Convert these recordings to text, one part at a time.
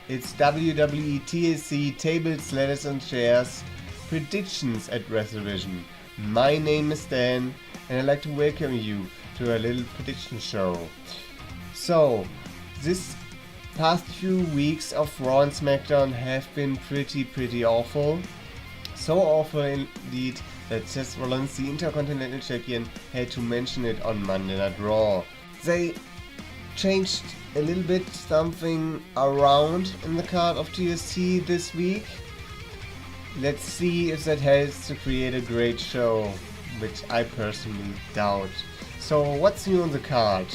It's WWE TLC Tables, Ladders and Chairs Predictions at WrestleVision. My name is Dan and I'd like to welcome you to a little prediction show. So, this past few weeks of Raw and SmackDown have been pretty awful. So awful indeed that Seth Rollins, the Intercontinental Champion, had to mention it on Monday Night Raw. They changed a little bit something around in the card of TLC this week. Let's see if that helps to create a great show, which I personally doubt. So what's new on the card?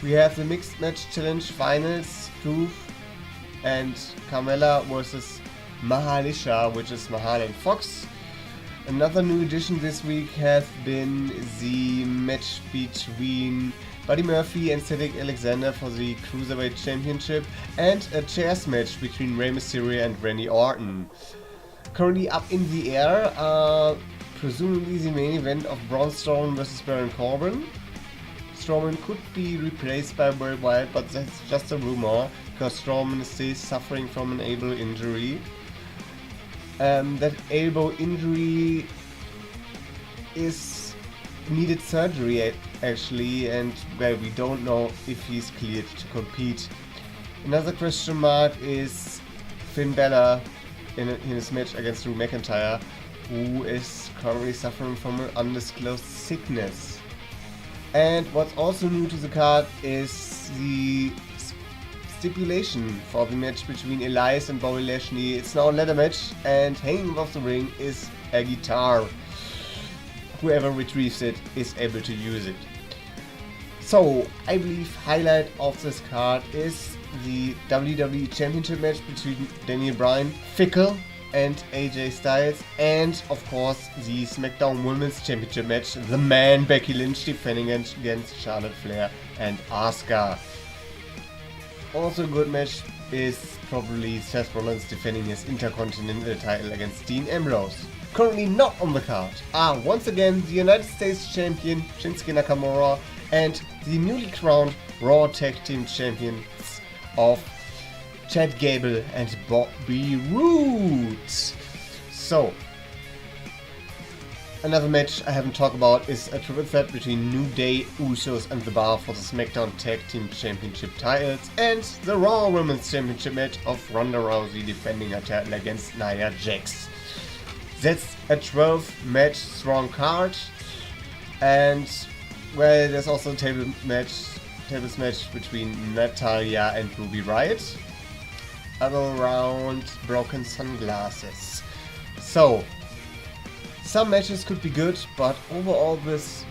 We have the Mixed Match Challenge Finals, Drew and Carmella versus Mahalisha, which is Mahal and Fox. Another new addition this week has been the match between Buddy Murphy and Cedric Alexander for the Cruiserweight Championship, and a chairs match between Rey Mysterio and Randy Orton. Currently up in the air are presumably the main event of Braun Strowman vs Baron Corbin. Strowman could be replaced by Bray Wyatt, but that's just a rumor because Strowman is still suffering from an elbow injury. That elbow injury needed surgery actually, and well, we don't know if he's cleared to compete. Another question mark is Finn Balor in his match against Drew McIntyre, who is currently suffering from an undisclosed sickness. And what's also new to the card is the stipulation for the match between Elias and Bobby Lashley. It's now a ladder match, and hanging above the ring is a guitar. Whoever retrieves it is able to use it. So, I believe highlight of this card is the WWE Championship match between Daniel Bryan, Fickle, and AJ Styles, and of course the SmackDown Women's Championship match, the man Becky Lynch defending against Charlotte Flair and Asuka. Also a good match is probably Seth Rollins defending his Intercontinental title against Dean Ambrose. Currently not on the card are once again the United States Champion Shinsuke Nakamura and the newly crowned Raw Tag Team Champions of Chad Gable and Bobby Roode. So, another match I haven't talked about is a triple threat between New Day, Usos and The Bar for the SmackDown Tag Team Championship titles, and the Raw Women's Championship match of Ronda Rousey defending her title against Nia Jax. That's a 12 match strong card, and well, there's also a tables match between Natalya and Ruby Riott around broken sunglasses. So, some matches could be good, but overall this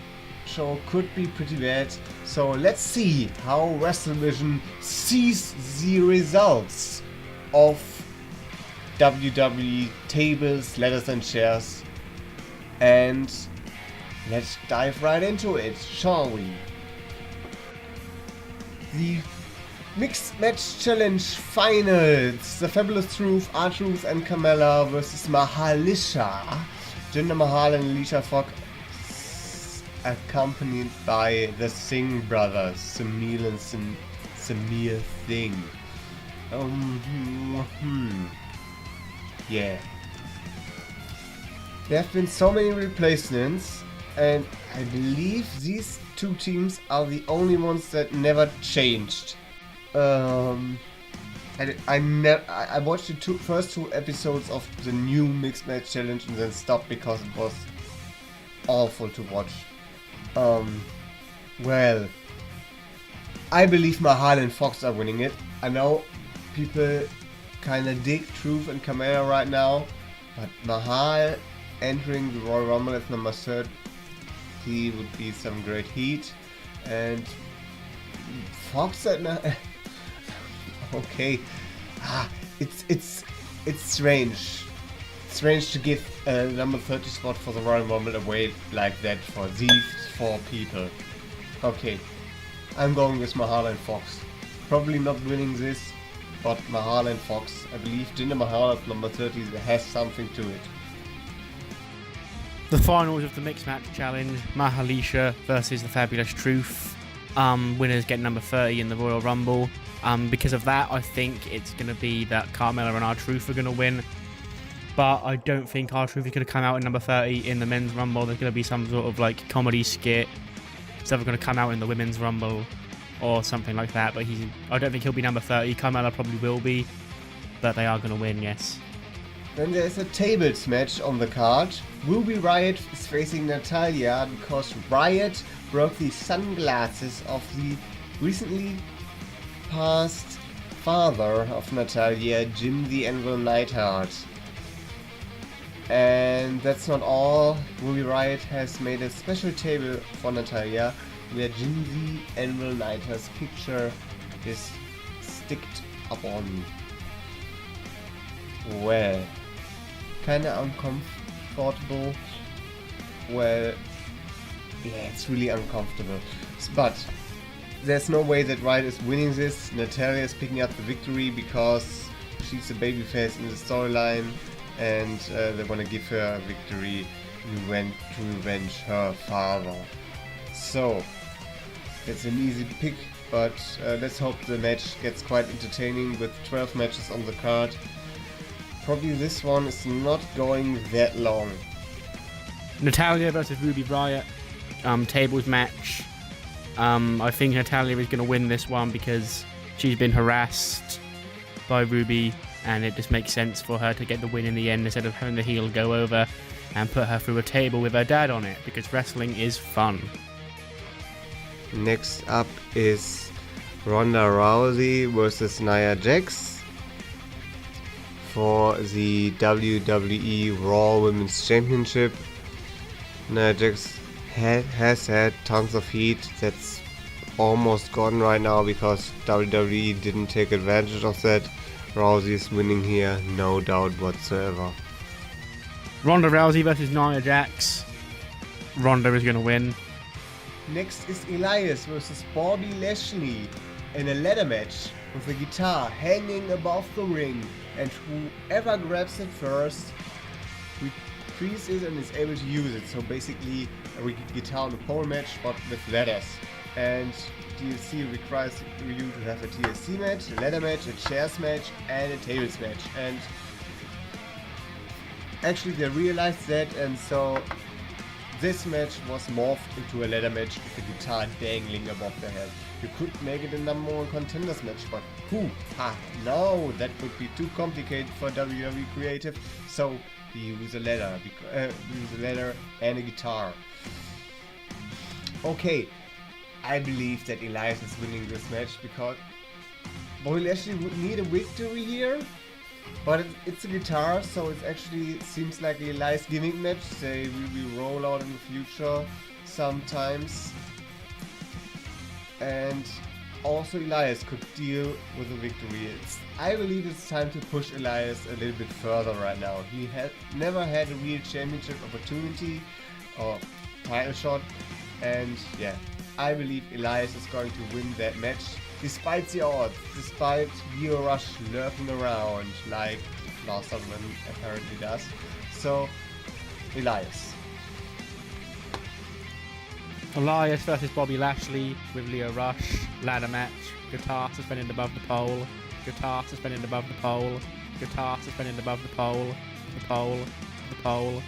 show could be pretty bad. So let's see how WrestleVision sees the results of WWE Tables, Ladders and Chairs, and let's dive right into it, shall we? The Mixed Match Challenge Finals, the Fabulous Truth, R-Truth and Carmella vs Mahalisha, Jinder Mahal and Alicia Fox, accompanied by the Singh brothers, Samir and Samir Singh. Yeah. There have been so many replacements, and I believe these two teams are the only ones that never changed. I watched the first two episodes of the new Mixed Match Challenge and then stopped because it was awful to watch. Well, I believe Mahal and Fox are winning it. I know people kinda dig Truth and Carmella right now, but Mahal entering the Royal Rumble as number 30 would be some great heat, and Fox at okay, it's strange. Strange to give a number 30 spot for the Royal Rumble away like that for these four people. Okay, I'm going with Mahal and Fox. Probably not winning this, but Mahal and Fox. I believe Jinder Mahal at number 30 has something to it. The finals of the Mixed Match Challenge, Mahalisha versus the Fabulous Truth. Winners get number 30 in the Royal Rumble. Because of that, I think it's going to be that Carmella and R-Truth are going to win. But I don't think R-Truth is going to come out in number 30 in the men's rumble. There's going to be some sort of like comedy skit. He's either going to come out in the women's rumble or something like that. But I don't think he'll be number 30. Carmella probably will be. But they are going to win, yes. Then there's a tables match on the card. Ruby Riott is facing Natalya because Riott broke the sunglasses of the recently passed father of Natalya, Jim the Anvil Neidhart. And that's not all. Ruby Riott has made a special table for Natalya where Jim the Anvil Neidhart's picture is sticked upon. Well, kinda uncomfortable. Well, yeah, it's really uncomfortable. But there's no way that Riott is winning this. Natalya is picking up the victory because she's a babyface in the storyline, and they want to give her a victory to revenge her father. So it's an easy pick, but let's hope the match gets quite entertaining with 12 matches on the card. Probably this one is not going that long. Natalya versus Ruby Riott, tables match. I think Natalya is going to win this one because she's been harassed by Ruby, and it just makes sense for her to get the win in the end instead of having the heel go over and put her through a table with her dad on it, because wrestling is fun. Next up is Ronda Rousey versus Nia Jax for the WWE Raw Women's Championship. Nia Jax has had tons of heat that's almost gone right now because WWE didn't take advantage of that. Rousey is winning here, no doubt whatsoever. Ronda Rousey versus Nia Jax. Ronda is going to win. Next is Elias versus Bobby Lashley in a ladder match with a guitar hanging above the ring, and whoever grabs it first retrieves it and is able to use it. So basically a guitar on a pole match but with ladders. And TLC requires you to have a TLC match, a ladder match, a chairs match and a tables match. And actually they realized that, and so this match was morphed into a ladder match with a guitar dangling above their head. You could make it a number one contenders match, but who? No, that would be too complicated for WWE Creative. So we use a ladder, and a guitar. Okay, I believe that Elias is winning this match because Bobby Lashley would need a victory here. But it's a guitar, so it actually seems like a Elias gimmick match. They will roll out in the future sometimes. And also Elias could deal with a victory. I believe it's time to push Elias a little bit further right now. He never had a real championship opportunity or title shot. And yeah, I believe Elias is going to win that match. Despite the odds, despite Lio Rush lurking around like Lars Sullivan apparently does. So, Elias. Elias versus Bobby Lashley with Lio Rush, ladder match, guitar suspended above the pole, guitar suspended above the pole, guitar suspended above the pole, the pole, the pole.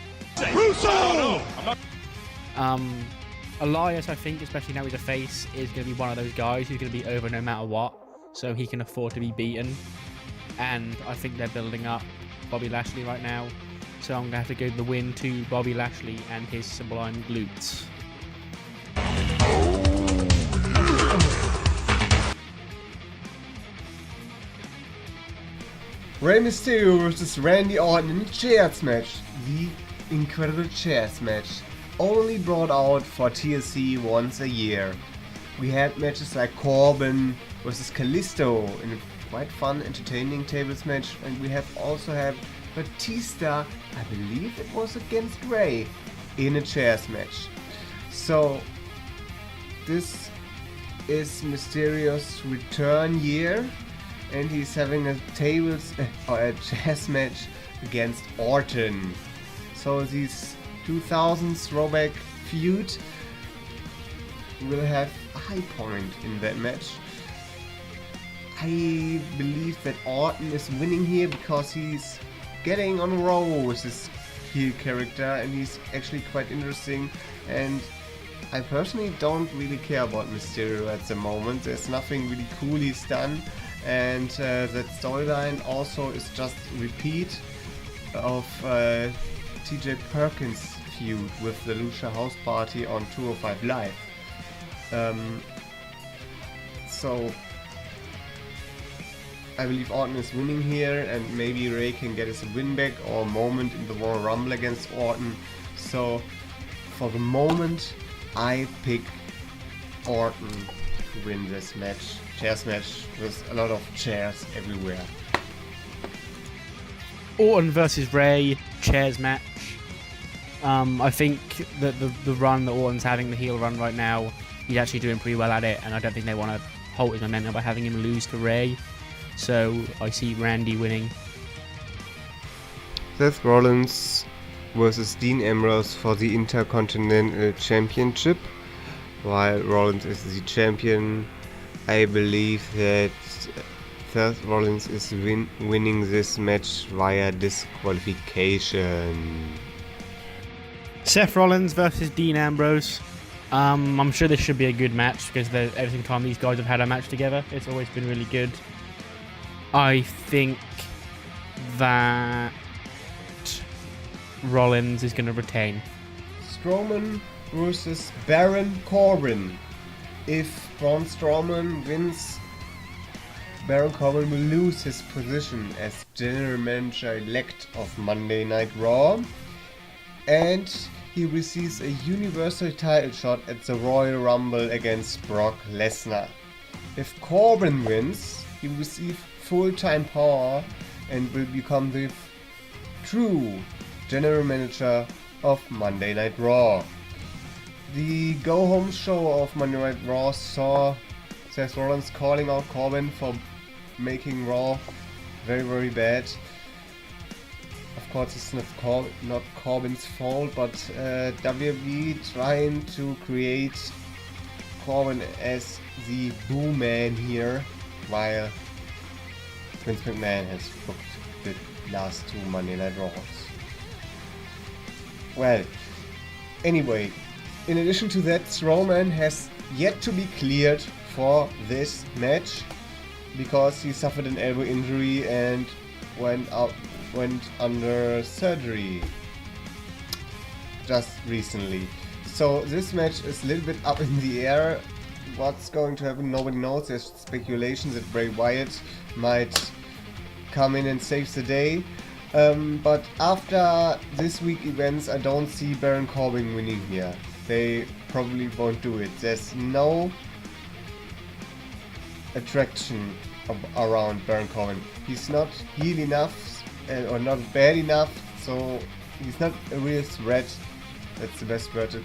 Russo! Elias, I think, especially now he's a face, is going to be one of those guys who's going to be over no matter what, so he can afford to be beaten. And I think they're building up Bobby Lashley right now, so I'm going to have to give the win to Bobby Lashley and his sublime glutes. Rey Mysterio versus Randy Orton in a chairs match. The Incredible Chairs match. Only brought out for TLC once a year. We had matches like Corbin versus Kalisto in a quite fun, entertaining tables match, and we have also had Batista, I believe it was against Rey, in a chairs match. So this is Mysterio's return year, and he's having a tables or a chairs match against Orton. So these 2000s throwback feud will have a high point in that match. I believe that Orton is winning here because he's getting on a roll with his heel character and he's actually quite interesting, and I personally don't really care about Mysterio at the moment. There's nothing really cool he's done, and that storyline also is just a repeat of TJ Perkins' feud with the Lucha House Party on 205 Live. So I believe Orton is winning here, and maybe Ray can get his win back or a moment in the Royal Rumble against Orton. So for the moment, I pick Orton to win this match. Chairs match with a lot of chairs everywhere. Orton versus Ray, chairs match. I think that the run that Orton's having, the heel run right now, he's actually doing pretty well at it, and I don't think they want to halt his momentum by having him lose to Ray. So I see Randy winning. Seth Rollins versus Dean Ambrose for the Intercontinental Championship. While Rollins is the champion, I believe that Seth Rollins is winning this match via disqualification. Seth Rollins versus Dean Ambrose. I'm sure this should be a good match because every single time these guys have had a match together, it's always been really good. I think that Rollins is going to retain. Strowman versus Baron Corbin. If Braun Strowman wins, Baron Corbin will lose his position as general manager elect of Monday Night Raw, and he receives a universal title shot at the Royal Rumble against Brock Lesnar. If Corbin wins, he will receive full-time power and will become the true general manager of Monday Night Raw. The go-home show of Monday Night Raw saw Seth Rollins calling out Corbin for making Raw very, very bad. Of course, it's not Corbin's fault, but WWE trying to create Corbin as the boo man here, while Vince McMahon has booked the last two Monday Night Raws. Well, anyway, in addition to that, Strowman has yet to be cleared for this match because he suffered an elbow injury and went under surgery just recently. So this match is a little bit up in the air. What's going to happen, nobody knows. There's speculations that Bray Wyatt might come in and save the day. But after this week events, I don't see Baron Corbin winning here. They probably won't do it. There's no attraction around Baron Corbin. He's not heel enough or not bad enough, so he's not a real threat. That's the best word to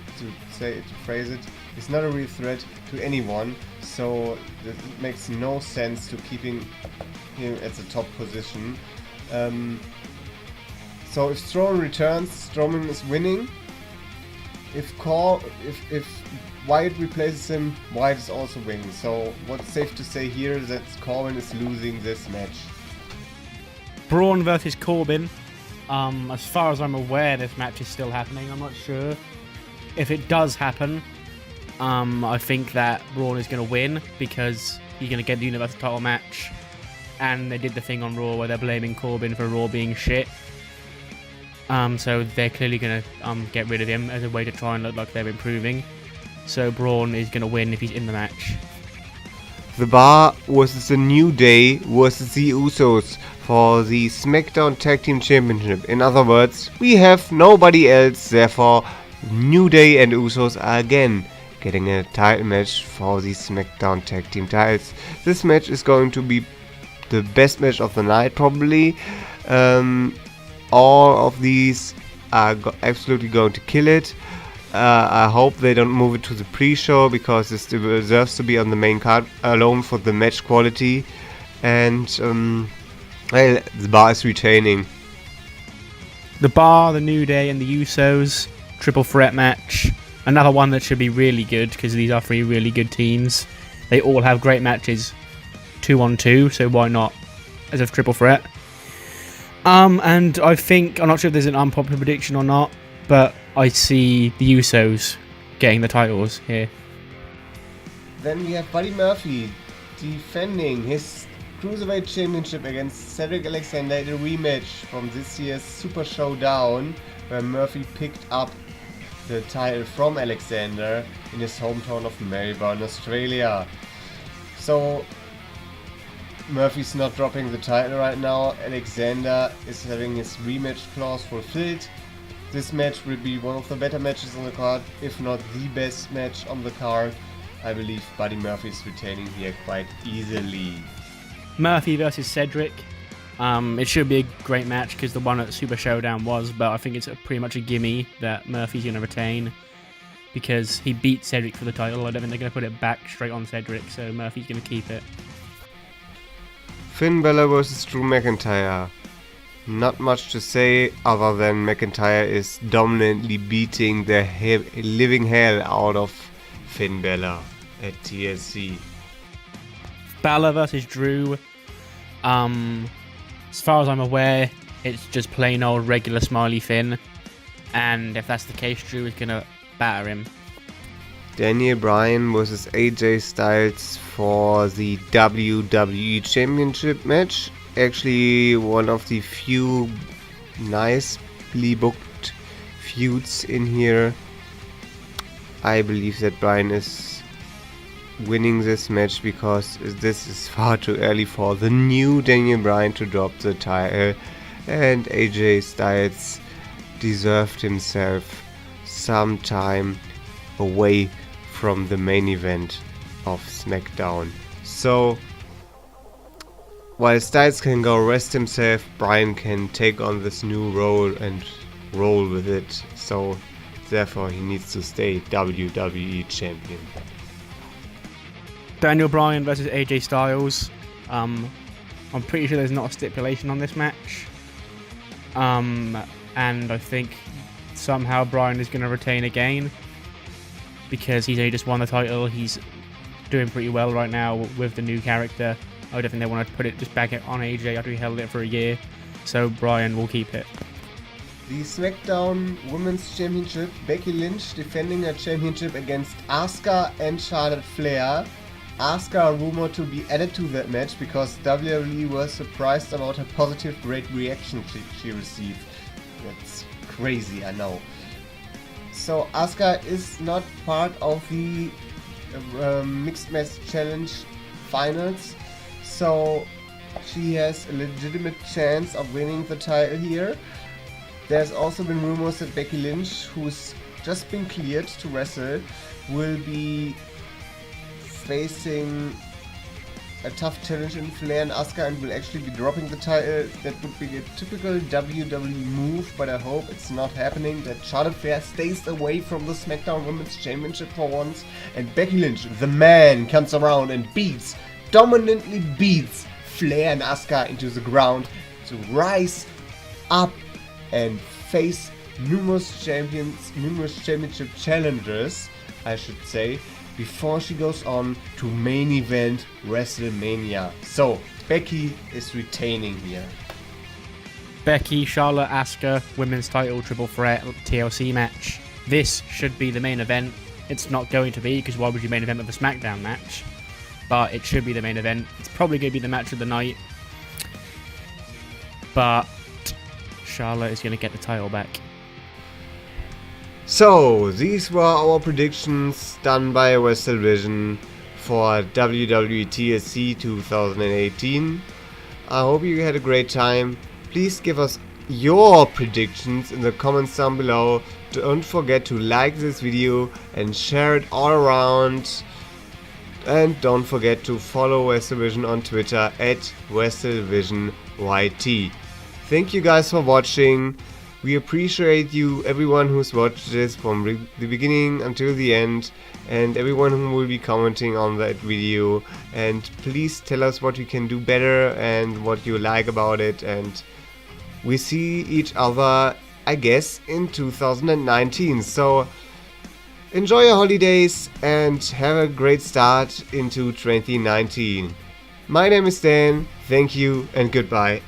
phrase it. He's not a real threat to anyone, so it makes no sense to keeping him at the top position. So if Strowman returns, Strowman is winning. If Wyatt replaces him, Wyatt is also winning. So what's safe to say here is that Corbin is losing this match. Braun versus Corbin. As far as I'm aware, this match is still happening. I'm not sure if it does happen. I think that Braun is going to win because he's going to get the Universal title match. And they did the thing on Raw where they're blaming Corbin for Raw being shit. So they're clearly going to get rid of him as a way to try and look like they're improving. So Braun is going to win if he's in the match. The Bar versus the New Day versus the Usos for the SmackDown Tag Team Championship. In other words, we have nobody else, therefore New Day and Usos are again getting a title match for the SmackDown Tag Team titles. This match is going to be the best match of the night probably. All of these are absolutely going to kill it. I hope they don't move it to the pre-show because this deserves to be on the main card alone for the match quality. And well, the Bar is retaining. The Bar, the New Day, and the Usos triple threat match. Another one that should be really good because these are three really good teams. They all have great matches. 2-on-2, so why not as a triple threat? And I think, I'm not sure if there's an unpopular prediction or not, but I see the Usos getting the titles here. Then we have Buddy Murphy defending his Cruiserweight Championship against Cedric Alexander in a rematch from this year's Super Showdown, where Murphy picked up the title from Alexander in his hometown of Melbourne, Australia. So Murphy's not dropping the title right now. Alexander is having his rematch clause fulfilled. This match will be one of the better matches on the card, if not the best match on the card. I believe Buddy Murphy is retaining here quite easily. Murphy versus Cedric. It should be a great match because the one at Super Showdown was, but I think it's pretty much a gimme that Murphy's going to retain because he beat Cedric for the title. I don't think they're going to put it back straight on Cedric, so Murphy's going to keep it. Finn Balor versus Drew McIntyre. Not much to say other than McIntyre is dominantly beating the living hell out of Finn Balor at TLC. Balor versus Drew. As far as I'm aware, it's just plain old regular smiley Finn. And if that's the case, Drew is going to batter him. Daniel Bryan versus AJ Styles for the WWE Championship match. Actually, one of the few nicely booked feuds in here. I believe that Bryan is winning this match because this is far too early for the new Daniel Bryan to drop the title, and AJ Styles deserved himself some time away from the main event of SmackDown. So while Styles can go rest himself, Bryan can take on this new role and roll with it. So therefore he needs to stay WWE champion. Daniel Bryan versus AJ Styles. I'm pretty sure there's not a stipulation on this match. And I think somehow Bryan is going to retain again because he's only just won the title. He's doing pretty well right now with the new character. I don't think they want to put it just back on AJ after he held it for a year. So Bryan will keep it. The SmackDown Women's Championship, Becky Lynch defending her championship against Asuka and Charlotte Flair. Asuka rumored to be added to that match because WWE was surprised about her positive great reaction she received. That's crazy, I know. So Asuka is not part of the Mixed Match Challenge finals, so she has a legitimate chance of winning the title here. There's also been rumors that Becky Lynch, who's just been cleared to wrestle, will be facing a tough challenge in Flair and Asuka and will actually be dropping the title. That would be a typical WWE move, but I hope it's not happening, that Charlotte Flair stays away from the SmackDown Women's Championship for once, and Becky Lynch, the man, comes around and dominantly beats Flair and Asuka into the ground to rise up and face numerous championship challengers, I should say, before she goes on to main event WrestleMania. So Becky is retaining here. Becky, Charlotte, Asuka, women's title triple threat TLC match. This should be the main event. It's not going to be, because why would you main event with a SmackDown match? But it should be the main event. It's probably going to be the match of the night. But Charlotte is going to get the title back. So, these were our predictions done by WrestleVision for WWE TLC 2018. I hope you had a great time. Please give us your predictions in the comments down below. Don't forget to like this video and share it all around. And don't forget to follow WrestleVision on Twitter at WrestleVisionYT. Thank you guys for watching. We appreciate you, everyone who's watched this from the beginning until the end, and everyone who will be commenting on that video. And please tell us what you can do better and what you like about it. And we see each other, I guess, in 2019. So enjoy your holidays and have a great start into 2019. My name is Dan, thank you and goodbye.